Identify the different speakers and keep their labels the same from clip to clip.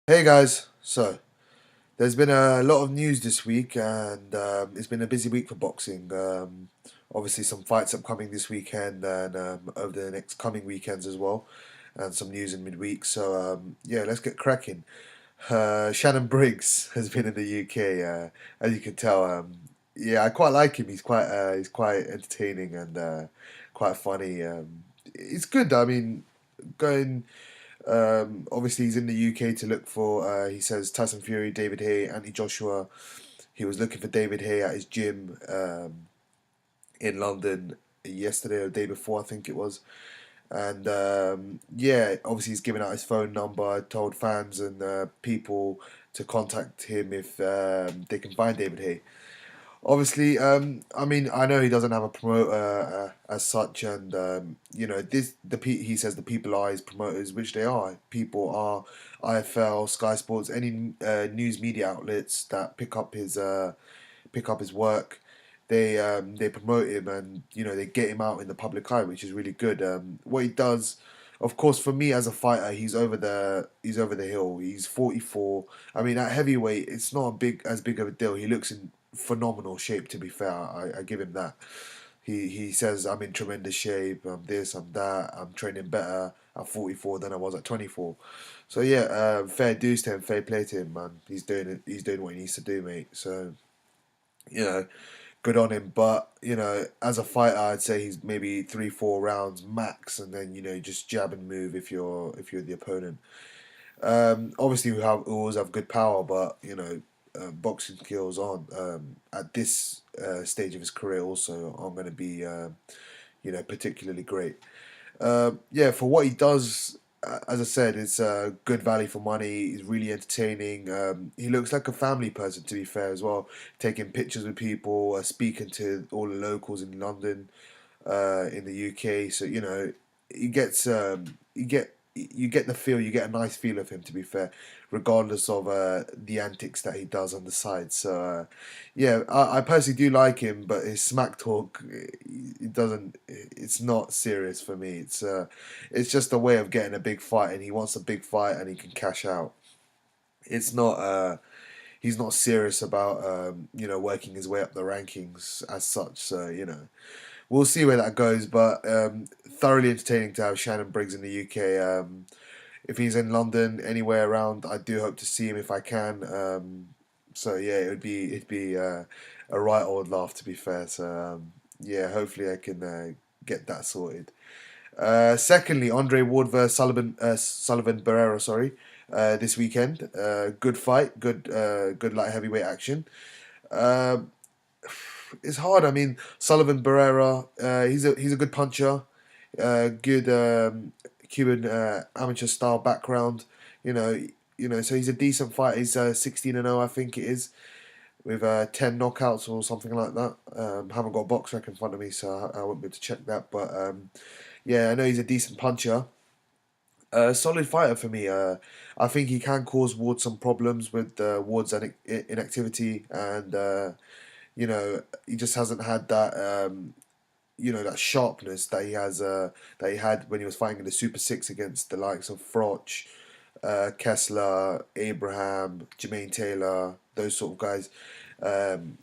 Speaker 1: Hey guys, so there's been a lot of news this week, and it's been a busy week for boxing. Obviously, some fights upcoming this weekend and over the next coming weekends as well, and some news in midweek. So yeah, let's get cracking. Shannon Briggs has been in the UK, as you can tell. Yeah, I quite like him. He's quite entertaining and quite funny. It's good. I mean, going. Obviously, he's in the UK to look for, he says, Tyson Fury, David Haye, Anthony Joshua. He was looking for David Haye at his gym in London yesterday or the day before, I think it was. And yeah, obviously, he's given out his phone number, told fans and people to contact him if they can find David Haye. Obviously, I mean, I know he doesn't have a promoter as such, and he says the people are his promoters, which they are. People are IFL, Sky Sports, any news media outlets that pick up his work. They promote him, and they get him out in the public eye, which is really good. What he does. Of course, for me as a fighter, he's over the hill. He's 44. I mean, at heavyweight, it's not as big of a deal. He looks in phenomenal shape. To be fair, I give him that. He says I'm in tremendous shape. I'm this, I'm that. I'm training better at 44 than I was at 24. So yeah, fair dues to him, fair play to him, man. He's doing it. He's doing what he needs to do, mate. So you know, good on him. But as a fighter, I'd say he's maybe 3 4 rounds max, and then just jab and move if you're the opponent. Obviously, we always have good power, but boxing skills aren't at this stage of his career also aren't going to be particularly great. Yeah, for what he does, as I said, it's good value for money. He's really entertaining. He looks like a family person, to be fair, as well. Taking pictures with people, speaking to all the locals in London, in the UK. So you gets you get the feel, you get a nice feel of him. To be fair, regardless of the antics that he does on the side. So yeah, I personally do like him, but his smack talk, it doesn't. It's not serious for me. It's just a way of getting a big fight, and he wants a big fight, and he can cash out. It's not. He's not serious about working his way up the rankings as such. So we'll see where that goes. But thoroughly entertaining to have Shannon Briggs in the UK. If he's in London, anywhere around, I do hope to see him if I can. So yeah, it'd be a right old laugh, to be fair. So yeah, hopefully I can get that sorted. Secondly, Andre Ward versus Sullivan Barrera. Sorry, this weekend. Good fight. Good light heavyweight action. Um it's hard. I mean, Sullivan Barrera. He's a good puncher. Good Cuban amateur style background. You know, so he's a decent fighter. He's 16-0, I think it is, with 10 knockouts or something like that. Haven't got a box rec in front of me, so I won't be able to check that. But yeah, I know he's a decent puncher. Solid fighter for me. I think he can cause Ward some problems with Ward's inactivity, and he just hasn't had that. That sharpness that he had when he was fighting in the Super Six against the likes of Froch, Kessler, Abraham, Jermaine Taylor, those sort of guys. Um,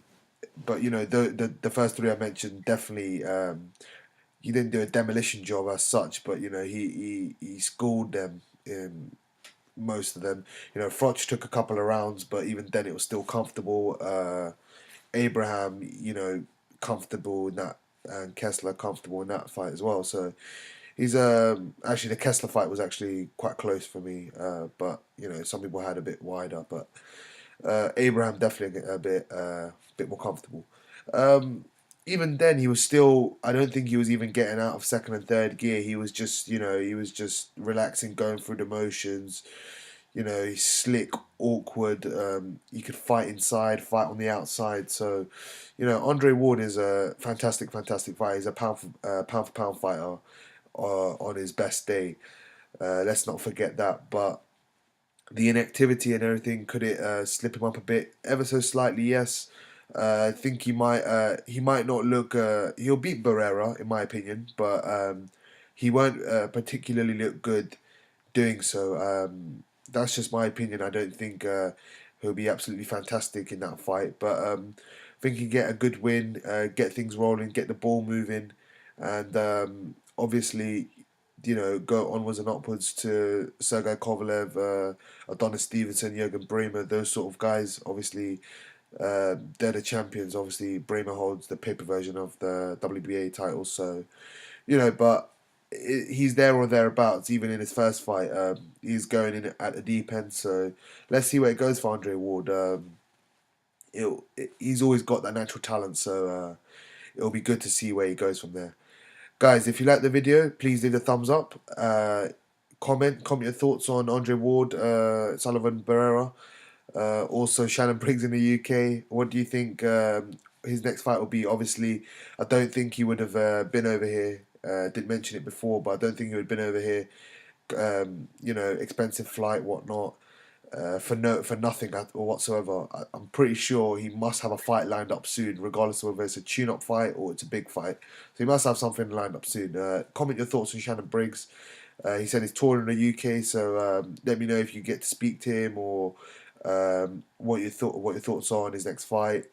Speaker 1: but the first three I mentioned definitely. He didn't do a demolition job as such, but he schooled them in most of them. Froch took a couple of rounds, but even then it was still comfortable. Abraham, comfortable in that, and Kessler comfortable in that fight as well. So he's actually, the Kessler fight was actually quite close for me, but some people had a bit wider, but Abraham definitely a bit more comfortable. Um, Even then, he was still. I don't think he was even getting out of second and third gear. He was just, he was just relaxing, going through the motions. He's slick, awkward. He could fight inside, fight on the outside. So, Andre Ward is a fantastic, fantastic fighter. He's a pound for pound fighter on his best day. Let's not forget that. But the inactivity and everything, could it slip him up a bit, ever so slightly? Yes. I think he might not look. He'll beat Barrera in my opinion, but he won't particularly look good doing so. that's just my opinion. I don't think he'll be absolutely fantastic in that fight, but I think he get a good win, get things rolling, get the ball moving, and obviously, go onwards and upwards to Sergey Kovalev, Adonis Stevenson, Jurgen Bremer, those sort of guys. Obviously, they're the champions. Obviously, Bremer holds the paper version of the WBA title, so but he's there or thereabouts. Even in his first fight, he's going in at the deep end. So let's see where it goes for Andre Ward. He's always got that natural talent, so it'll be good to see where he goes from there. Guys, if you like the video, please leave a thumbs up. Comment your thoughts on Andre Ward, Sullivan Barrera, also Shannon Briggs in the UK. What do you think his next fight will be? Obviously, I don't think he would have been over here. Did mention it before, but I don't think he would have been over here. Expensive flight, whatnot, for nothing or whatsoever. I'm pretty sure he must have a fight lined up soon, regardless of whether it's a tune-up fight or it's a big fight. So he must have something lined up soon. Comment your thoughts on Shannon Briggs. He said he's touring in the UK, so let me know if you get to speak to him or what your thoughts are on his next fight.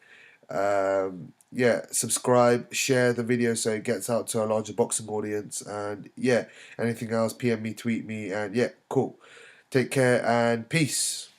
Speaker 1: Yeah, subscribe, share the video so it gets out to a larger boxing audience, and yeah, anything else, PM me, tweet me, and yeah, cool. Take care and peace.